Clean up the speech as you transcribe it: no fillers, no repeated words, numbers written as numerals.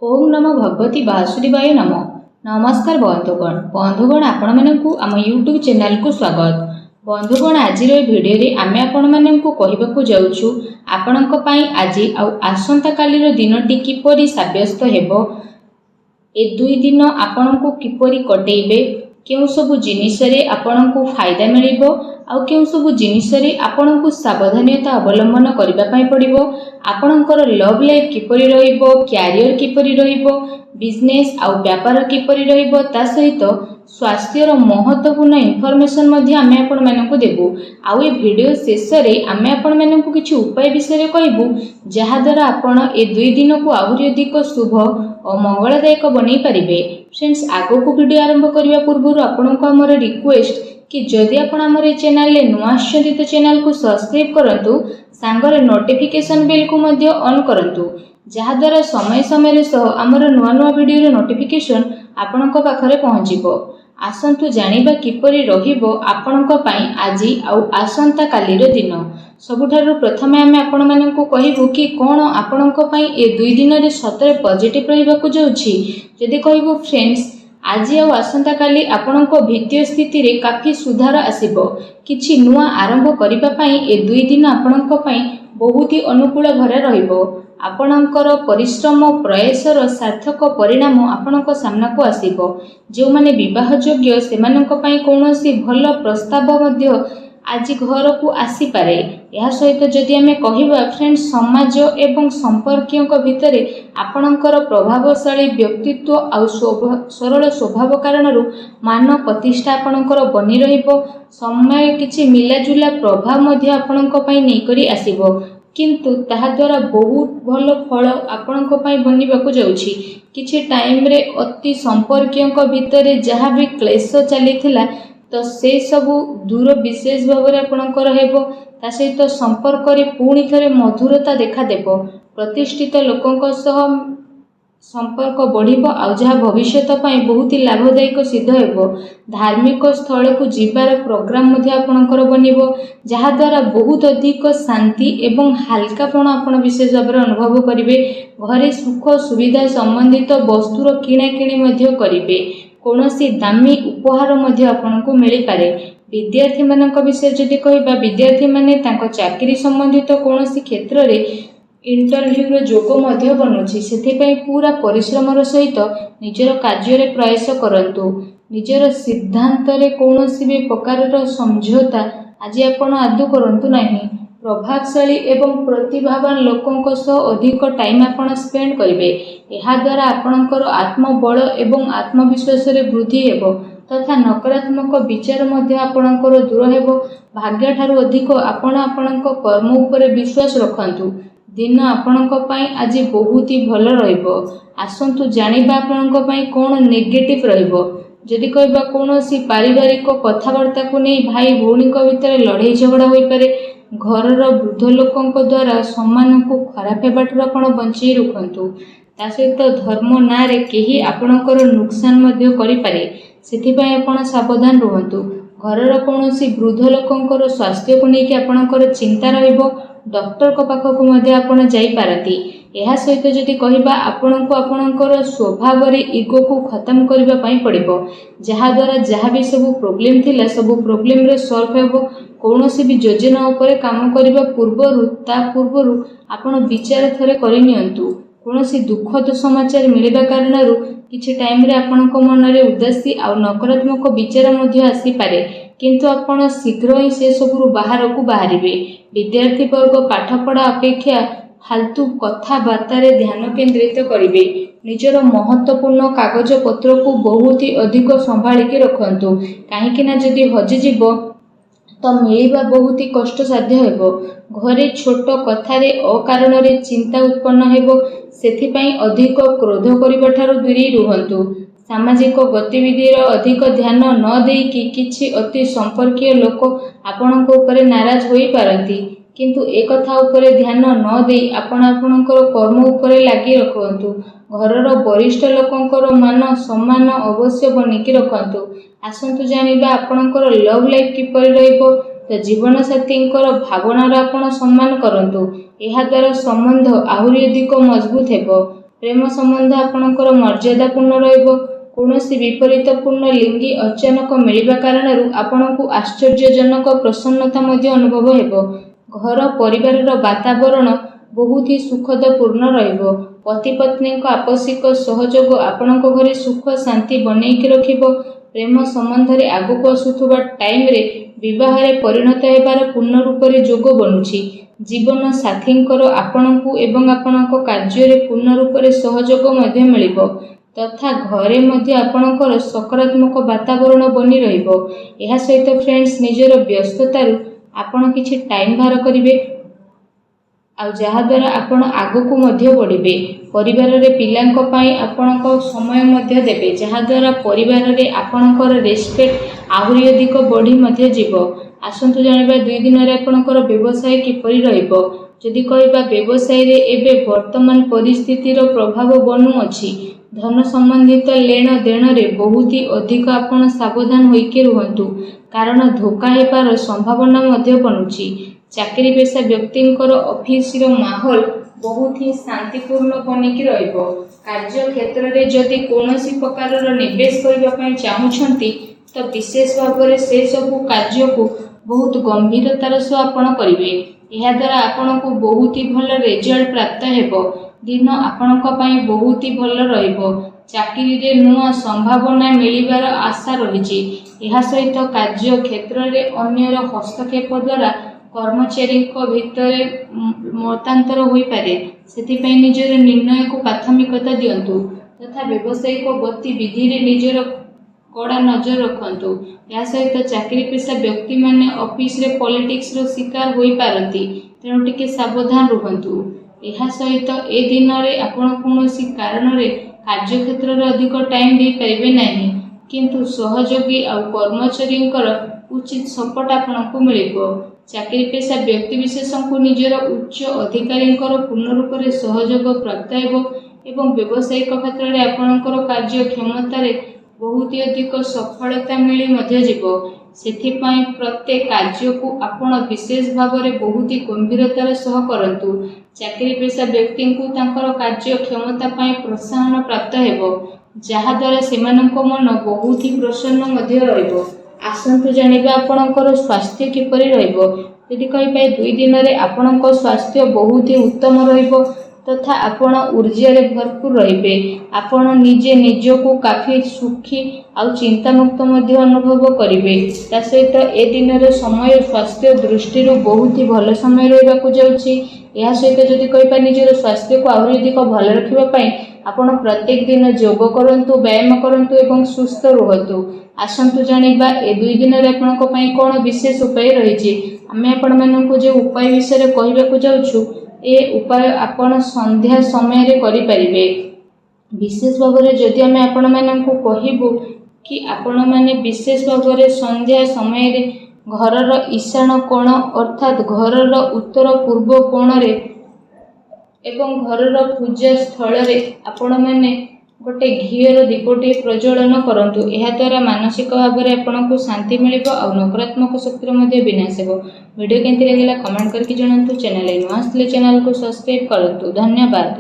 ओम नमो भगवती वासुदेवाय नमो। नमस्कार बंधुगण आपण मानकु आम यूट्यूब चैनल को स्वागत। बंधुगण आज भिडियो रे आमे आपण मानकु कहिबाकु जाउछु आपणक पई आज आसंता कालीर दिनटी किपरि साब्यस्त हेबो, ए दुई दिन आपणकु किपरि कटेइबे, केउ सबु जिनिस रे आपणकु फायदा मिलिबो आउ केउ सबु जिनिस रे आपणकु सावधानता अवलंबन करबा पई पड़िबो, आपणकर लव लाइफ किपरि रहिबो, कैरियर किपरि रहिबो, बिजनेस आउ व्यापार किपरि रहिबो, ता सहित स्वास्थ्यर महत्वपूर्ण इनफॉरमेशन मध्ये आमे आपण मानकु देबु। आउ ए वीडियो शेष रे आमे आपण मानकु किछि उपाय विषय कहबु जहा द्वारा आपण ए दुई दिन को आहुरी अधिक शुभ और मंगलदायक बनै परिबे। फ्रेंड्स, आगो को वीडियो आरंभ करिया पूर्व आपनको हमर रिक्वेस्ट कि जदि आपण हमर ए चैनल ले नुआ आछथि तो चैनल को सब्सक्राइब करंतु, सांगरे नोटिफिकेशन बेल को मध्ये ऑन करंतु, जहा द्वारा समय समय सह हमर नुआ नुआ वीडियो रे नोटिफिकेशन आपणको पाखरे पहुंचिबो। आसंतु जानिबा किपरि रहिबो आपणको पई आजि आउ आसंता कालीर दिन। सबुठारु प्रथमे आमे आपण मानकु कहिबु कि कोन आपणको पई ए दुई दिन रे सतरे पॉजिटिव रहिबाकु जाउछि। जदि कहिबु फ्रेंड्स, आज आउ आसंता काली आपणको वित्तीय स्थिति रे काफी सुधार आसीबो। किछि नुआ आरंभ करिबा पई ए दुई दिन आपणको पई बहुत ही अनुकूल भरे रहिबो। आपणकर परिश्रम प्रयासर सार्थक परिणाम आपणको सामना को आसीबो। जो माने विवाह योग्य सेमानक पई कोनोसी भल प्रस्ताव मध्ये आज घर को आसी पारे। यह सहित जदि आमे कहिबा फ्रेंड्स, समाज एवं संपर्कियों भितर आपणकर प्रभावशाली व्यक्तित्व आउ सरल स्वभाव कारणरू मान प्रतिष्ठा आपणकर बनी रहिबो। समय किछि मिलाजुला प्रभाव मध्ये आपणक पई नै करी आसीबो, किंतु ताहा द्वारा बहुत भल फल आपणक पई बनिबाकु जाउछि। किछि टाइम रे अति संपर्कियों भितर जहा भी क्लेश चलीथिला तो से सबु दूर विशेष भाव में आपणकर हेबो। ता सहित संपर्क रे पुणी थरे मधुरता देखा देबो। प्रतिष्ठित लोकंक सह संपर्क बढ़िबो आउ जहा भविष्यत पई बहुत ही लाभदायक सिद्ध हेबो। धार्मिक स्थल को जीवार प्रोग्राम मध्ये आपणकर बनिबो, जहा द्वारा बहुत अधिक शांति एवं हल्कापन आपण विशेष भाव में अनुभव करिवे। घरे सुख सुविधा संबंधित वस्तुर किणा किणी मध्ये करिवे। कोनोसी दामी उपहार मध्ये आपनको मिली पारे। विद्यार्थी मानक विषय जदि कहिबा, विद्यार्थी माने तांको चाकरी संबंधित कोनोसी क्षेत्र रे इंटरव्यू रो जोगो मध्ये बनुछि। सेथि पई पूरा परिश्रमर सहित निजर कार्य रे प्रयास करंतु। निजर सिद्धांत रे कोनोसी भी प्रकार समझौता आज आपण आदु करंतु नाही। प्रभावशाली एवं प्रतिभावान लोकों सह अधिक टाइम आपण स्पेंड करिवे। एहा द्वारा आपणकर आत्मबल एवं आत्मविश्वास रे वृद्धि हेबो तथा नकारात्मक विचार मध्ये आपणकर दूर हेबो। भाग्य ठारू अधिक आपण आपणक कर्म उपरे विश्वास रखंतु। दिन आपणक पई आज बहुत ही भल रहिबो। आसंतु जानिबा आपणक पई कोन नेगेटिव रहिबो। जदि कहबा कोनोसी पारिवारिक कथावार्ता को नहीं भाई भौणी भितर लड़ाई झगड़ा होई पारे। घरर वृद्ध लोकों द्वारा सम्मान को खराब हेबाटू आपण बंचई रखंतु। ता सहित धर्म ना रे केही आपणकर नुकसान मध्ये करि पारे, सेथि पई आपण सावधान रहंतु। घरर कोनोसी वृद्ध लोकों स्वास्थ्य को लेकिन आपणकर चिंता रहिबो। डॉक्टर को पाखक मध्ये आपण जाई पारती। एहा सहित जदि कहिबा आपणको आपणकर स्वभाव रे ईगो को खत्म करबा पई पड़िबो, जहा द्वारा जहा भी सब प्रॉब्लम थिला सब प्रॉब्लम रे सॉल्व हेबो। कोनोसी भी योजना उपरे काम करबा पूर्वरु आपण विचार थरे करि नियंतु। कोनोसी दुखद समाचार मिलिबा कारणरू किछि टाइम रे आपणको मन रे उदासी आ नकारात्मक विचार मध्ये आसी पारे, किंतु आपण शीघ्र ही से सबरु बाहर को बाहरिबे। विद्यार्थी वर्ग पाठ पढ़ा अपेक्षा फालतू कथाबार्ता रे ध्यान केंद्रित करिवे। निजर महत्वपूर्ण कागज पत्र को बहुत ही अधिक संभाली के रखंतु, काहेकि ना जदि हजि जीवो तो मिलिबा बहुत ही कष्ट साध्य हेबो। घरे छोट कथा रे अकारण रे चिंता उत्पन्न हेबो, सेथि पई अधिक क्रोध करिबा ठारू दूरी रुहंतु। सामाजिक गतिविधि रो अधिक ध्यान न देई कि किछि अति संपर्कीय लोक आपणक उपरे नाराज होई पारंती, किंतु एक कथा उपरे ध्यान न देई आपण आपणकर कर्म उपरे लागि रखंतु। घरर वरिष्ठ लोकंकर मान सम्मान अवश्य बनिकी रखंतु। आसंतु जानिबा आपणकर लव लाइफ किपरि रहिबो। तो जीवन साथींकर भावनार आपण सम्मान करंतु। एहा द्वारा संबंध आहुरी अधिक मजबूत हेबो। ପ୍ରେମ ସମ୍ବନ୍ଧ ଆପଣଙ୍କର ମର୍ଯ୍ୟାଦାପୂର୍ଣ୍ଣ ରହିବ। କୌଣସି ବିପରୀତପୂର୍ଣ୍ଣ ଲିଙ୍ଗୀ ଅଚାନକ ମିଳିବା କାରଣରୁ ଆପଣଙ୍କୁ ଆଶ୍ଚର୍ଯ୍ୟଜନକ ପ୍ରସନ୍ନତା ମଧ୍ୟ ଅନୁଭବ ହେବ। ଘର ପରିବାରର ବାତାବରଣ ବହୁତ ହି ସୁଖଦପୂର୍ଣ୍ଣ ରହିବ। ପତି ପତ୍ନୀଙ୍କ ଆପୋଷିକ ସହଯୋଗ ଆପଣଙ୍କ ଘରେ ସୁଖ ଶାନ୍ତି ବନେଇକି ରଖିବ। ପ୍ରେମ ସମ୍ବନ୍ଧରେ ଆଗକୁ ଆସୁଥିବା ଟାଇମରେ ବିବାହରେ ପରିଣତ ହେବାର ପୂର୍ଣ୍ଣ ରୂପରେ ଯୋଗ ବନୁଛି। ଜୀବନ ସାଥୀଙ୍କର ଆପଣଙ୍କୁ ଏବଂ ଆପଣଙ୍କ କାର୍ଯ୍ୟରେ ପୂର୍ଣ୍ଣ ରୂପରେ ସହଯୋଗ ମଧ୍ୟ ମିଳିବ ତଥା ଘରେ ମଧ୍ୟ ଆପଣଙ୍କର ସକାରାତ୍ମକ ବାତାବରଣ ବନି ରହିବ। ଏହା ସହିତ ଫ୍ରେଣ୍ଡସ୍, ନିଜର ବ୍ୟସ୍ତତାରୁ ଆପଣ କିଛି ଟାଇମ ବାହାର କରିବେ ଆଉ ଯାହାଦ୍ୱାରା ଆପଣ ଆଗକୁ ମଧ୍ୟ ବଢ଼ିବେ। ପରିବାରରେ ପିଲାଙ୍କ ପାଇଁ ଆପଣଙ୍କ ସମୟ ମଧ୍ୟ ଦେବେ, ଯାହାଦ୍ୱାରା ପରିବାରରେ ଆପଣଙ୍କର ରେସ୍ପେକ୍ଟ ଆହୁରି ଅଧିକ ବଢ଼ି ମଧ୍ୟ ଯିବ। ଆସନ୍ତୁ ଜାଣିବା 2 ଦିନରେ ଆପଣଙ୍କର ବ୍ୟବସାୟ କିପରି ରହିବ। ଯଦି କହିବା ବ୍ୟବସାୟରେ ଏବେ ବର୍ତ୍ତମାନ ପରିସ୍ଥିତିର ପ୍ରଭାବ ବନୁଅଛି। ଧନ ସମ୍ବନ୍ଧିତ ଲେଣ ଦେଣରେ ବହୁତ ଅଧିକ ଆପଣ ସାବଧାନ ହୋଇକି ରୁହନ୍ତୁ, କାରଣ ଧୋକା ହେବାର ସମ୍ଭାବନା ମଧ୍ୟ ବନୁଛି। ଚାକିରି ପେଶା ବ୍ୟକ୍ତିଙ୍କର ଅଫିସର ମାହୋଲ ବହୁତ ହିଁ ଶାନ୍ତିପୂର୍ଣ୍ଣ ବନିକି ରହିବ। କାର୍ଯ୍ୟକ୍ଷେତ୍ରରେ ଯଦି କୌଣସି ପ୍ରକାରର ନିବେଶ କରିବା ପାଇଁ ଚାହୁଁଛନ୍ତି ତ ବିଶେଷ ଭାବରେ ସେସବୁ କାର୍ଯ୍ୟକୁ ବହୁତ ଗମ୍ଭୀରତାର ସହ ଆପଣ କରିବେ। ଏହାଦ୍ୱାରା ଆପଣଙ୍କୁ ବହୁତ ହି ଭଲ ରେଜଲ୍ଟ ପ୍ରାପ୍ତ ହେବ। ଦିନ ଆପଣଙ୍କ ପାଇଁ ବହୁତ ହି ଭଲ ରହିବ। ଚାକିରିରେ ନୂଆ ସମ୍ଭାବନା ମିଳିବାର ଆଶା ରହିଛି। ଏହା ସହିତ କାର୍ଯ୍ୟକ୍ଷେତ୍ରରେ ଅନ୍ୟର ହସ୍ତକ୍ଷେପ ଦ୍ୱାରା କର୍ମଚାରୀଙ୍କ ଭିତରେ ମତାନ୍ତର ହୋଇପାରେ। ସେଥିପାଇଁ ନିଜର ନିର୍ଣ୍ଣୟକୁ ପ୍ରାଥମିକତା ଦିଅନ୍ତୁ ତଥା ବ୍ୟବସାୟିକ ଗତିବିଧିରେ ନିଜର କଡ଼ା ନଜର ରଖନ୍ତୁ। ଏହା ସହିତ ଚାକିରି ପେଶା ବ୍ୟକ୍ତିମାନେ ଅଫିସରେ ପଲିଟିକ୍ସର ଶିକାର ହୋଇପାରନ୍ତି, ତେଣୁ ଟିକେ ସାବଧାନ ରୁହନ୍ତୁ। ଏହା ସହିତ ଏ ଦିନରେ ଆପଣ କୌଣସି କାରଣରେ କାର୍ଯ୍ୟକ୍ଷେତ୍ରରେ ଅଧିକ ଟାଇମ ଦେଇପାରିବେ ନାହିଁ, କିନ୍ତୁ ସହଯୋଗୀ ଆଉ କର୍ମଚାରୀଙ୍କର ଉଚିତ ସପୋର୍ଟ ଆପଣଙ୍କୁ ମିଳିବ। ଚାକିରି ପେଶା ବ୍ୟକ୍ତିବିଶେଷଙ୍କୁ ନିଜର ଉଚ୍ଚ ଅଧିକାରୀଙ୍କର ପୂର୍ଣ୍ଣ ରୂପରେ ସହଯୋଗ ପ୍ରାପ୍ତ ହେବ ଏବଂ ବ୍ୟବସାୟିକ କ୍ଷେତ୍ରରେ ଆପଣଙ୍କର କାର୍ଯ୍ୟକ୍ଷମତାରେ ବହୁତ ଅଧିକ ସଫଳତା ମିଳି ମଧ୍ୟ ଯିବ। ସେଥିପାଇଁ ପ୍ରତ୍ୟେକ କାର୍ଯ୍ୟକୁ ଆପଣ ବିଶେଷ ଭାବରେ ବହୁତ ଗମ୍ଭୀରତାର ସହ କରନ୍ତୁ। ଚାକିରି ପେଶା ବ୍ୟକ୍ତିଙ୍କୁ ତାଙ୍କର କାର୍ଯ୍ୟକ୍ଷମତା ପାଇଁ ପ୍ରୋତ୍ସାହନ ପ୍ରାପ୍ତ ହେବ, ଯାହାଦ୍ୱାରା ସେମାନଙ୍କ ମନ ବହୁତ ହି ପ୍ରସନ୍ନ ମଧ୍ୟ ରହିବ। ଆସନ୍ତୁ ଜାଣିବା ଆପଣଙ୍କର ସ୍ୱାସ୍ଥ୍ୟ କିପରି ରହିବ। ଯଦି କହିବେ 2 ଦିନରେ ଆପଣଙ୍କ ସ୍ୱାସ୍ଥ୍ୟ ବହୁତ ହି ଉତ୍ତମ ରହିବ ତଥା ଆପଣ ଊର୍ଜାରେ ଭରପୁର ରହିବେ। ଆପଣ ନିଜେ ନିଜକୁ କାଫି ସୁଖୀ ଆଉ ଚିନ୍ତାମୁକ୍ତ ମଧ୍ୟ ଅନୁଭବ କରିବେ। ତା ସହିତ ଏ ଦିନର ସମୟ ସ୍ୱାସ୍ଥ୍ୟ ଦୃଷ୍ଟିରୁ ବହୁତ ହି ଭଲ ସମୟ ରହିବାକୁ ଯାଉଛି। ଏହା ସହିତ ଯଦି କହିବା ନିଜର ସ୍ୱାସ୍ଥ୍ୟକୁ ଆହୁରି ଅଧିକ ଭଲ ରଖିବା ପାଇଁ ଆପଣ ପ୍ରତ୍ୟେକ ଦିନ ଯୋଗ କରନ୍ତୁ, ବ୍ୟାୟାମ କରନ୍ତୁ ଏବଂ ସୁସ୍ଥ ରୁହନ୍ତୁ। ଆସନ୍ତୁ ଜାଣିବା ଏ 2 ଦିନରେ ଆପଣଙ୍କ ପାଇଁ କ'ଣ ବିଶେଷ ଉପାୟ ରହିଛି। ଆମେ ଆପଣମାନଙ୍କୁ ଯେଉଁ ଉପାୟ ବିଷୟରେ କହିବାକୁ ଯାଉଛୁ, ଏ ଉପାୟ ଆପଣ ସନ୍ଧ୍ୟା ସମୟରେ କରିପାରିବେ। ବିଶେଷ ଭାବରେ ଯଦି ଆମେ ଆପଣମାନଙ୍କୁ କହିବୁ କି ଆପଣମାନେ ବିଶେଷ ଭାବରେ ସନ୍ଧ୍ୟା ସମୟରେ ଘରର ଈଶାନ କୋଣ ଅର୍ଥାତ୍ ଘରର ଉତ୍ତର ପୂର୍ବ କୋଣରେ ଏବଂ ଘରର ପୂଜା ସ୍ଥଳରେ ଆପଣମାନେ ଗୋଟେ ଘିଅର ଦୀପଟିଏ ପ୍ରଜ୍ୱଳନ କରନ୍ତୁ। ଏହାଦ୍ୱାରା ମାନସିକ ଭାବରେ ଆପଣଙ୍କୁ ଶାନ୍ତି ମିଳିବ ଆଉ ନକାରାତ୍ମକ ଶକ୍ତିର ମଧ୍ୟ ବିନାଶ ହେବ। ଭିଡ଼ିଓ କେମିତି ଲାଗିଲା କମେଣ୍ଟ କରିକି ଜଣାନ୍ତୁ। ଚ୍ୟାନେଲରେ ନୂଆ ଆସିଥିଲେ ଚ୍ୟାନେଲକୁ ସବସ୍କ୍ରାଇବ୍ କରନ୍ତୁ। ଧନ୍ୟବାଦ।